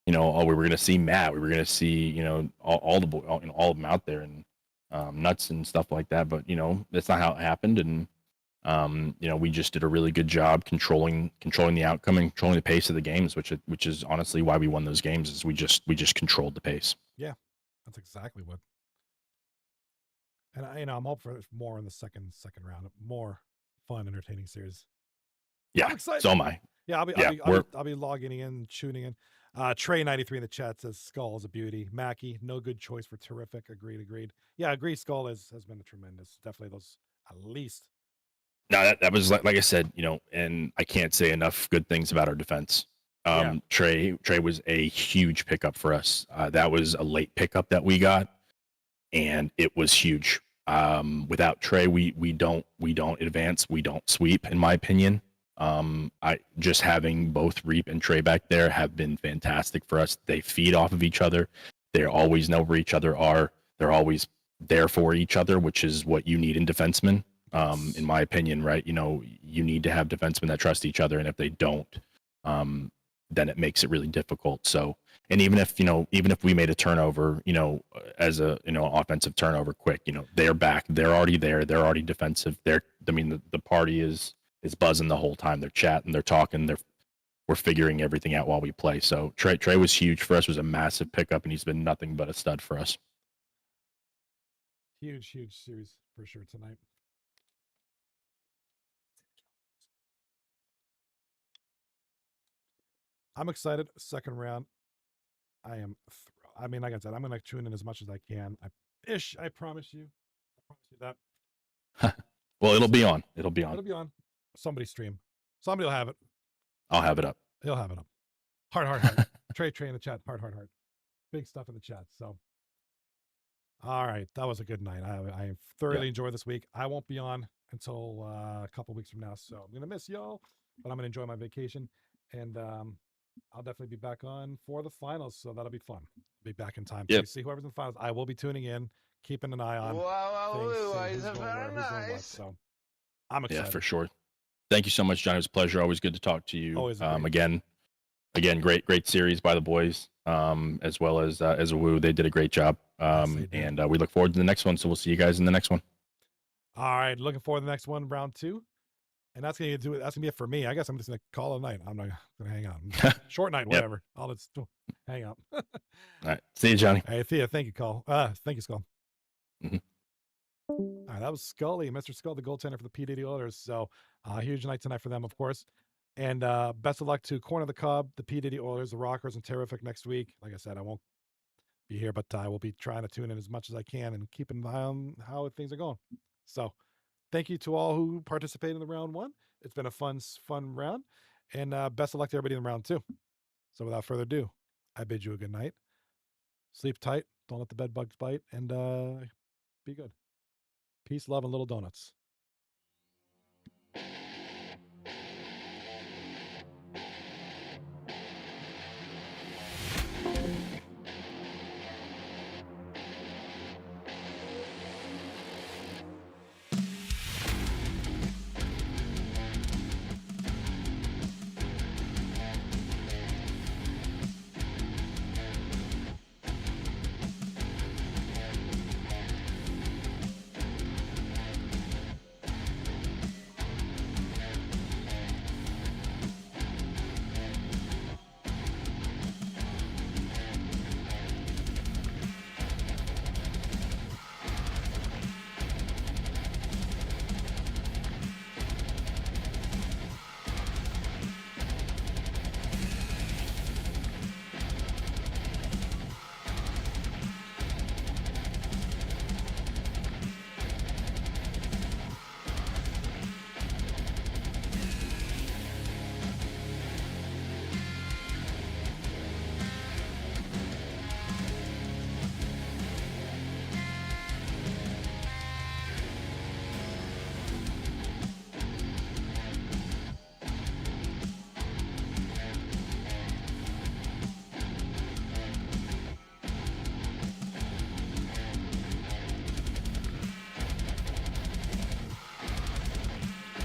you know, we were going to see Matt. We were going to see, you know, all of them out there and nuts and stuff like that. But you know, that's not how it happened. And you know, we just did a really good job controlling the outcome and controlling the pace of the games, which is honestly why we won those games. Is we just controlled the pace.
Yeah, that's exactly what. And you know, I'm hoping for more in the second round, more fun, entertaining series.
Yeah,
I'm excited.
So am I.
Yeah, I'll be logging in, tuning in. Trey 93 in the chat says Skull is a beauty. Mackie, no good choice for Tarrific. Agreed. Yeah, agreed. Skull has been a tremendous. Definitely those at least.
No, that was like I said, you know, and I can't say enough good things about our defense. Trey was a huge pickup for us. That was a late pickup that we got, and it was huge. Without Trey, we don't advance, we don't sweep, in my opinion. I just having both Reap and Trey back there have been fantastic for us. They feed off of each other. They always know where each other are. They're always there for each other, which is what you need in defensemen. In my opinion, right? You know, you need to have defensemen that trust each other, and if they don't, then it makes it really difficult. So, and even if we made a turnover, you know, as a offensive turnover quick, you know, they're back, they're already there, they're already defensive. The party is buzzing the whole time. They're chatting, they're talking, we're figuring everything out while we play. So Trey was huge for us, was a massive pickup, and he's been nothing but a stud for us.
Huge series for sure tonight. I'm excited. Second round. I am I mean, like I said, I'm gonna tune in as much as I can. I promise you. I promise you that.
Well, it'll be on. It'll be
on. Somebody stream. Somebody will have it.
I'll have it up.
He'll have it up. Heart. Trey in the chat. Heart. Big stuff in the chat. So, all right, that was a good night. I thoroughly enjoyed this week. I won't be on until a couple weeks from now, so I'm gonna miss y'all, but I'm gonna enjoy my vacation, and I'll definitely be back on for the finals, so that'll be fun. I'll be back in time to see whoever's in the finals. I will be tuning in, keeping an eye on things, who's going where, what. So I'm excited.
Yeah, for sure. Thank you so much, Johnny. It was a pleasure. Always good to talk to you.
Always
again, great series by the boys, as well as Wooooo. They did a great job. And we look forward to the next one. So we'll see you guys in the next one.
All right, looking forward to the next one, round 2. And that's gonna be it for me. I guess I'm just gonna call it a night. I'm not gonna hang out. Short night, whatever. I'll just hang out.
All right. See you, Johnny.
Hey, Thea, thank you, Call. Thank you, Skull.
Mm-hmm.
All right, that was Scully, Mr. Skull, the goaltender for the P. Diddy Oilers. So huge night tonight for them, of course. And best of luck to Corner the Cob, the P. Diddy Oilers, the Rockers, and Tarrific next week. Like I said, I won't be here, but I will be trying to tune in as much as I can and keep an eye on how things are going. So thank you to all who participated in the round 1. It's been a fun round, and best of luck to everybody in round 2. So without further ado, I bid you a good night. Sleep tight. Don't let the bed bugs bite, and be good. Peace, love, and little donuts.